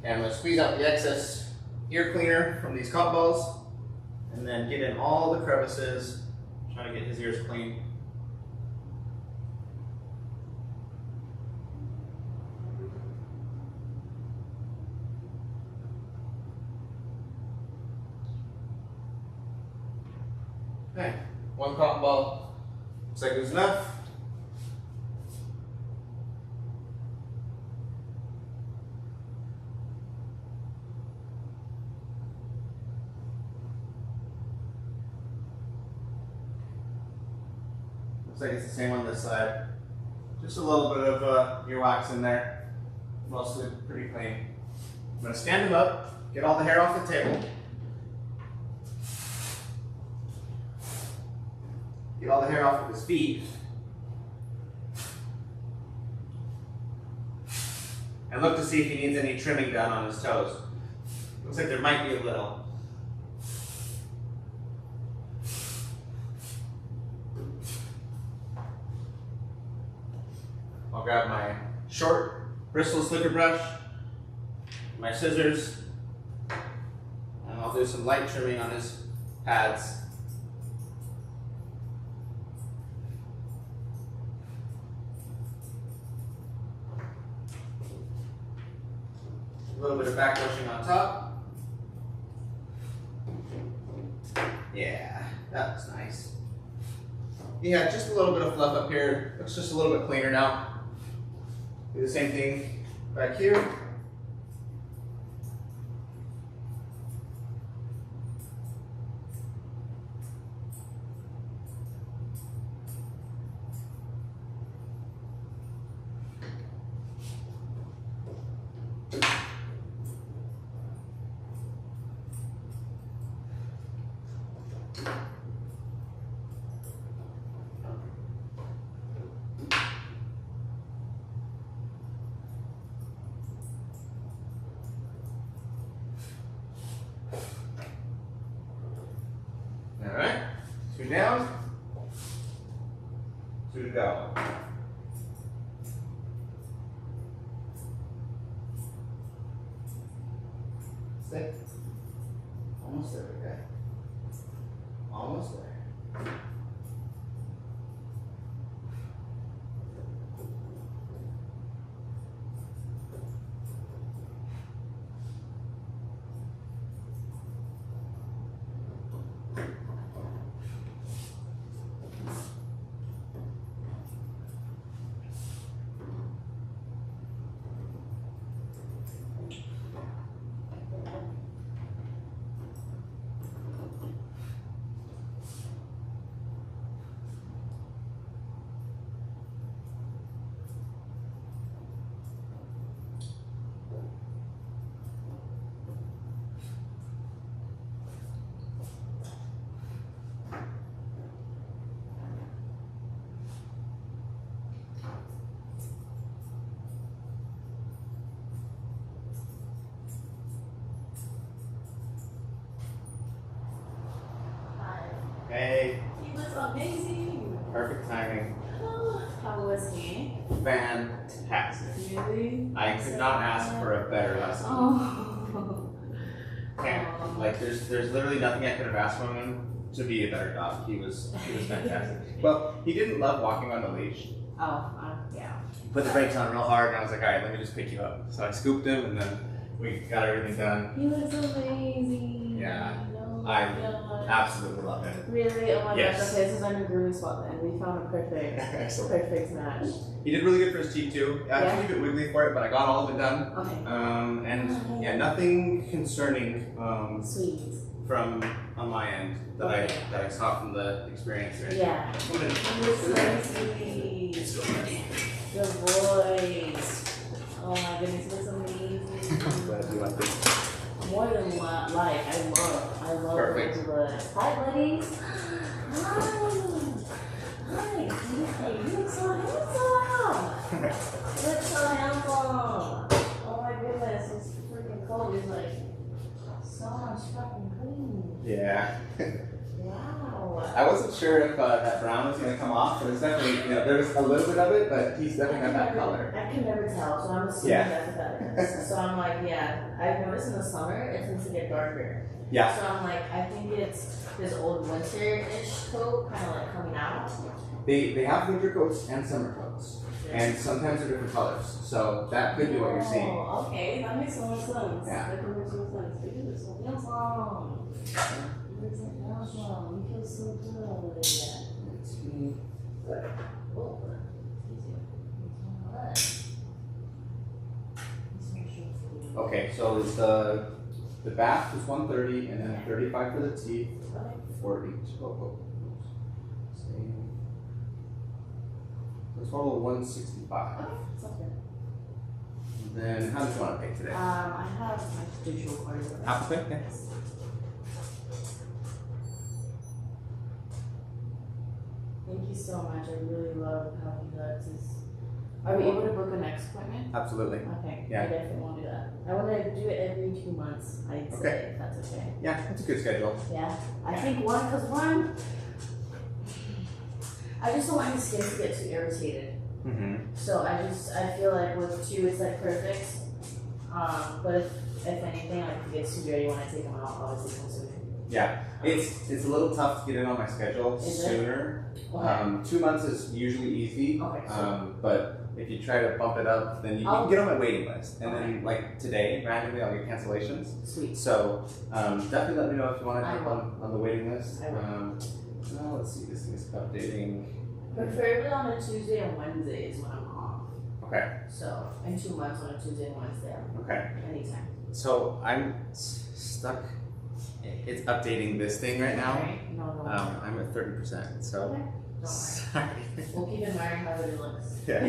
And I'm going to squeeze out the excess ear cleaner from these cotton balls and then get in all the crevices, trying to get his ears clean. Okay, one cotton ball looks like it was enough. Looks like it's the same on this side. Just a little bit of earwax in there. Mostly pretty clean. I'm going to stand him up, get all the hair off the table. Get all the hair off of his feet. And look to see if he needs any trimming done on his toes. Looks like there might be a little. I'll grab my short bristle slicker brush, my scissors, and I'll do some light trimming on his pads. A little bit of back brushing on top. Yeah, that looks nice. Yeah, just a little bit of fluff up here. Looks just a little bit cleaner now. Do the same thing back here. Alright, 2 down, 2 to go. Stay. Almost there, okay? Almost there. Hey. He was amazing. Perfect timing. How was he? Fantastic. Really? I could not ask for a better lesson. Oh. Can't. Like there's literally nothing I could have asked from him to be a better dog. He was fantastic. Well, he didn't love walking on the leash. Yeah. He put the brakes on real hard, and I was like, all right, let me just pick you up. So I scooped him, and then we got everything done. He was amazing. Yeah. Oh I God. absolutely love him. Really? Oh my Yes. gosh. Okay, this is our new grooming spot then. We found a perfect match. He did really good for his teeth too. I had to leave it wiggly for it, but I got all of it done. Okay. And yeah, nothing concerning Sweet. from on my end that I saw from the experience. Right? Yeah. He was so sweet. The voice. Oh my goodness, it was amazing. I'm glad you liked it. More than like, I love Perfect. those looks. Hi, buddies. Hi. Hi. Hey, you look so handsome. You look so handsome. Oh my goodness, it's freaking cold. It's like so much fucking clean. Yeah. Wow. I wasn't sure if that brown was going to come off, but it's definitely, there was a little bit of it, but he's definitely got that color. I can never tell, so I'm assuming that's what that is. So I'm like, yeah, I've noticed in the summer it tends to get darker. Yeah. So I'm like, I think it's this old winter-ish coat kind of like coming out. They have winter coats and summer coats, and sometimes they're different colors, so that could be what you're seeing. Oh, okay, that makes so much sense. Yeah. That makes so much sense. Because it's so handsome. It's so handsome. You feel so good. Oh, Okay, so it's the bath is 130 and then 35 for the teeth, 40. Same. total of 165. Okay, sounds good. And then how did you want to pay today? I have my digital card. Apple Pay? Yeah. Thank you so much. I really love how he does this. Are we able to book a next appointment? Absolutely. Okay. Yeah. I definitely want to do that. I want to do it every 2 months. I'd say, Okay. if that's okay. Yeah, that's a good schedule. Yeah. I think because one, I just don't want his skin to get too irritated. Mm-hmm. So I feel like with 2, it's like perfect. But if anything, like if it gets too dirty when I take him out, obviously come soon. Yeah, it's a little tough to get in on my schedule Is it? sooner. Okay. 2 months is usually easy. Okay. But if you try to bump it up, then you can get on my waiting list. And then, like today, randomly, I'll get cancellations. Sweet. So definitely let me know if you want to I jump will. on the waiting list. I will. Well, let's see, this thing is updating. Preferably on a Tuesday and Wednesday is when I'm off. Okay, So in 2 months on a Tuesday and Wednesday, okay. anytime. So I'm stuck. It's updating this thing right now. Right? No, no. I'm at 30%. So Okay. Don't worry. sorry. We'll keep admiring how it looks. Yeah.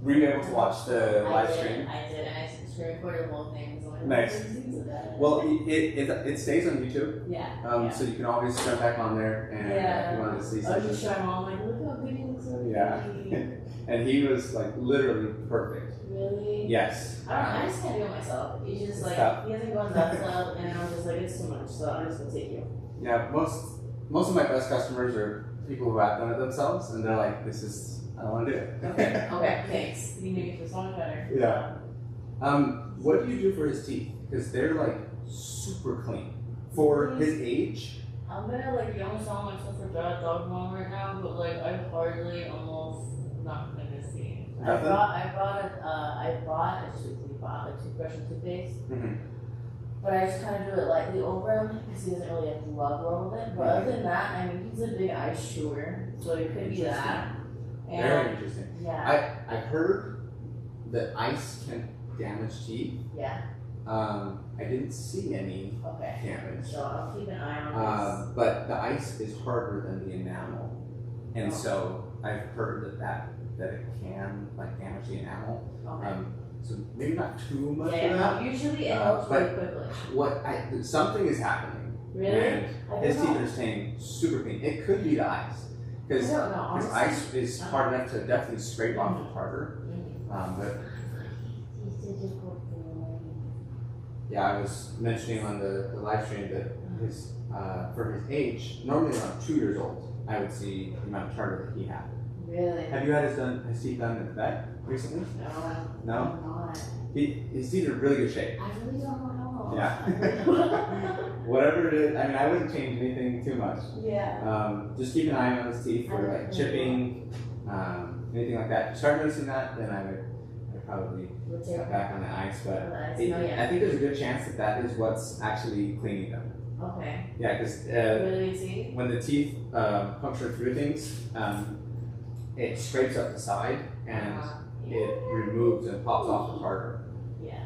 Were you able to watch the live stream? I did, and I screen recorded the whole thing. So Nice. Well, it stays on YouTube. Yeah. So you can always jump back on there and if you wanted to see I was something. just showing mom, like, look how good he looks already. Yeah. And he was like literally perfect. Really? Yes. I just can't do it myself. He's just It's like, tough. he hasn't gone that loud, and I'm just like, it's too much, so I'm just gonna take you. Yeah, most of my best customers are people who have done it themselves, and they're like, I don't want to do it. Okay, okay, thanks. You made me feel so much better. Yeah. What do you do for his teeth? Because they're like super clean for his age. I'm gonna like young sound myself for bad dog mom right now, but like I hardly almost not gonna see. I just bought a toothbrush and toothpaste. Mm-hmm. But I just kind of do it lightly over him because he doesn't really have love roll with it. But other than that, I mean, he's a big ice chewer, so it could be that. And Very interesting. yeah, I heard that ice can damage teeth. yeah, I didn't see any okay. damage. So I'll keep an eye on this. But the ice is harder than the enamel, and so I've heard that it can like damage the enamel. Okay. So maybe not too much Yeah, of that. no, usually it helps but really quickly. Something is happening. Really? And I his don't teeth know. are staying super clean. It could be the ice. Because I don't know, honestly. ice is hard enough to definitely scrape off the tartar. Mhm. But yeah, I was mentioning on the live stream that his for his age, normally around 2 years old, I would see the amount of tartar that he had. Really? Have you had his teeth done at the vet recently? No. No? I'm not. His teeth are in really good shape. I really don't know. Yeah. Whatever it is, I mean, I wouldn't change anything too much. Yeah. Just keep an eye on his teeth for like chipping, anything like that. If you start noticing that, then I would probably We'll take cut back on the ice. But the ice. I Oh, yeah. think there's a good chance that is what's actually cleaning them. Okay. Yeah, because Really see? when the teeth puncture through things, it scrapes up the side and it removes and pops off the tartar. Yeah.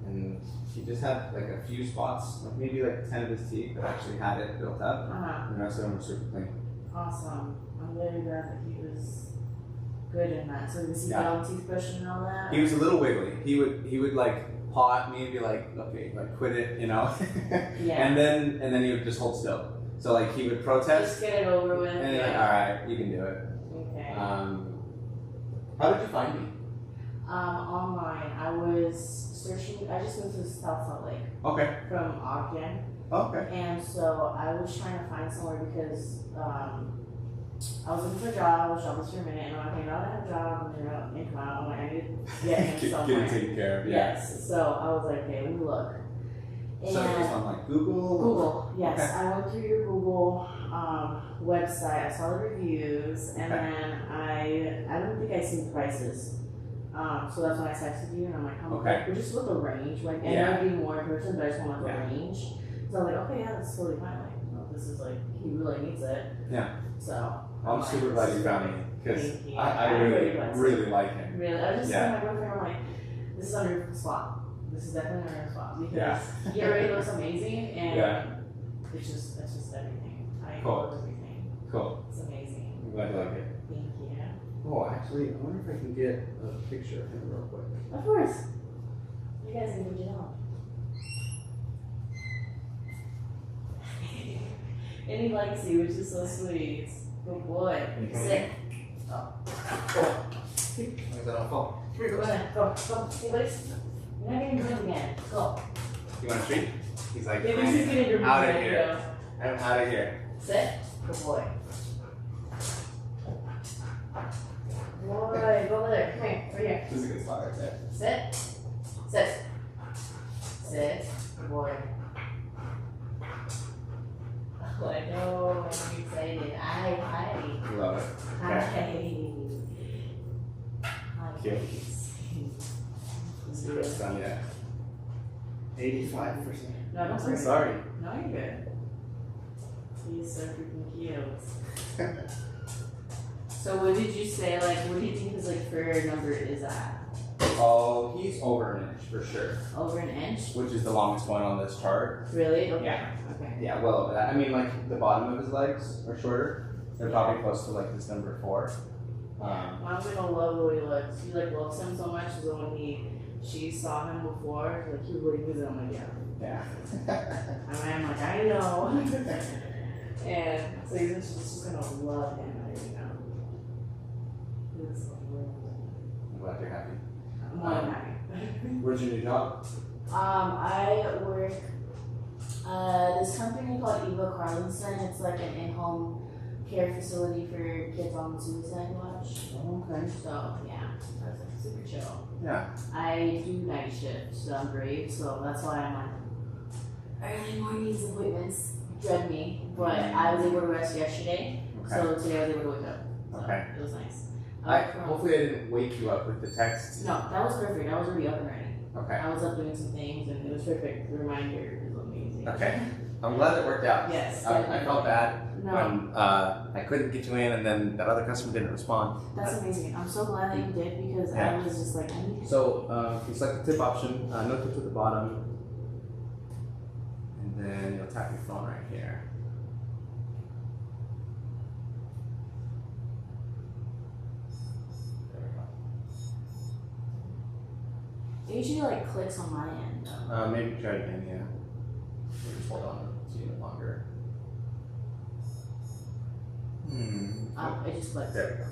And he just had like a few spots, like maybe like 10 of his teeth that actually had it built up. And the rest of them were super clean. Awesome. I'm very glad that he was good in that. So was he Yeah. on toothbrush and all that? He was a little wiggly. He would like paw at me and be like, okay, like quit it, you know? Yeah. and then he would just hold still. So like he would protest Just get it over with. and then like, all right, you can do it. Okay. How did you find me? Online. I was searching. I just moved to South Salt Lake Okay. from Ogden. Okay. And so I was trying to find somewhere because I was looking for a job. I was jobless for a minute, and I'm like, okay, now that I have a job, and they're in come out, I'm like, I need to get him somewhere. Getting taken care of, yeah. Yes. So I was like, okay, let me look. And So it was on like Google? Google, yes. Okay. I went through your Google website. I saw the reviews, and Okay. then I don't think I seen prices. So that's when I texted you, and I'm like, Okay. we're just with the range. Like, I Yeah. know it'd be more in person, but I just want like Yeah. the range. So I was like, okay, yeah, that's totally fine. Like, oh, this is like, he really needs it. Yeah. So I'm super glad you found me because Thank you. I I'm really, really glad. really like him. really, I was just Yeah. telling my boyfriend, I'm like, this is under the spot. This is definitely under the spot because Yeah. he already looks amazing, and Yeah. it's just everything. I Cool. love everything. Cool. It's amazing. I'm glad you like it. Thank Oh, actually, I wonder if I can get a picture of him real quick. Of course. You guys can good job. And he likes you, which is so sweet. Good boy. Sit. Oh. Is that on phone? Come here, go ahead. Go. Hey, buddies. You're not getting drunk again. Go. You want a treat? He's like, Maybe he's getting drunk out of again. here. I'm out of here. Sit. Good boy. Boy, go over there. Come here. Right here. This is a good spot right there. Sit. Sit. Sit. Good boy. Oh, I know. I'm excited. Hi. Love it. Hi. Hi. Cute. Let's see what it's done yet. 85%. No, don't worry. Sorry. No, you're good. He's so freaking cute. So what did you say, like, what do you think his, like, fur number is at? Oh, he's over an inch for sure. Over an inch? Which is the longest one on this chart. Really? Okay. Yeah. Okay. Yeah, well over that. I mean, like, the bottom of his legs are shorter. They're probably close to, like, this number 4. I'm gonna love the way he looks. He, like, loves him so much, so when she saw him before, like, he really was, I'm like, yeah. Yeah. I'm like, I know. And so he's just gonna love him. I'm glad you're happy. I'm more than happy. Where's your new job? I work this company called Eva Carlinson. It's like an in-home care facility for kids on suicide watch. Oh, okay. So yeah, that's like super chill. Yeah. I do night shift, so I'm brave. So that's why I'm on early mornings appointments. Dread me, but I was able to rest yesterday. Okay. So today I was able to wake up. So Okay. it was nice. Hopefully I didn't wake you up with the text. No, that was perfect. I was already up and ready. Okay. I was up doing some things and it was perfect. The reminder is amazing. Okay. I'm glad it worked out. Yes. I felt bad No, when I couldn't get you in and then that other customer didn't respond. that's amazing. I'm so glad that you did because I Yeah. was just like, I need to. So if you select the tip option, no tips at the bottom, and then you'll tap your phone right here. There we go. It usually like clicks on my end though. Maybe try it again, yeah. Maybe just hold on to it longer. It just clicks. There we go.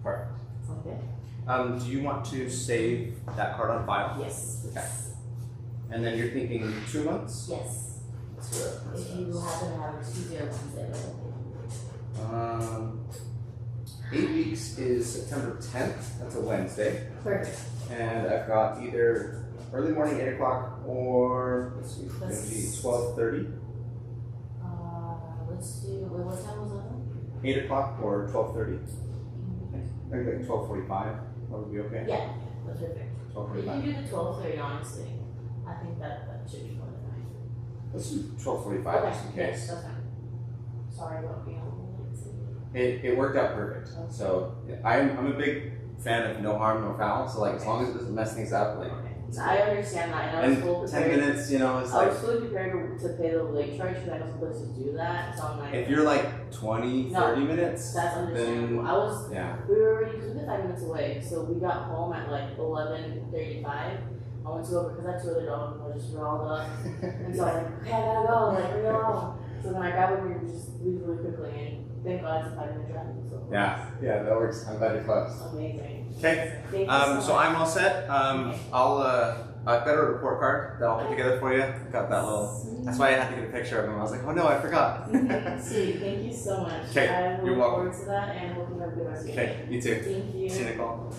Perfect. It's like it. Do you want to save that card on file? Yes. Okay. And then you're thinking 2 months? Yes. Let's do it. If you happen to have a Tuesday or Wednesday. 8 weeks is September 10th. That's a Wednesday. Perfect. And I've got either early morning 8 o'clock or let's see, maybe 12:30. Let's do. Wait, what time was that? 8 o'clock or 12:30. Maybe like 12:45. That would be okay. Yeah, that's perfect. If 12:45. you do the 12:30, honestly, I think that should be more than fine. Let's do 12:45 just in Yes, case. that's fine. Sorry about being a little late. It worked out perfect. So I'm a big fan of no harm, no foul. So like as long as it doesn't mess things up, like I understand that, and I was fully 10 prepared. minutes, you know, it's I like was fully prepared to pay the late charge because I was supposed to do that. So I'm like, if you're like 20, No, 30 minutes, that's understandable. then yeah. We were already, because we lived 5 minutes away, so we got home at like 11:35. I went to go because I had 2 other dogs and I was just rolled up. And so I was like, okay, I gotta go, like, we go. So then I grabbed them and we just leave really quickly, and thank God it's a 5-minute drive. So Yeah, that works. I'm glad you're close. amazing. Okay. Thank you So I'm all set. I've got a report card that I'll put together for you. I've got that little. That's why I had to get a picture of him. I was like, oh no, I forgot. Sweet, thank you so much. Okay, I will you're look welcome. forward to that and hope you have a good rest of your day. Okay, you too. Thank you. See you, Nicole.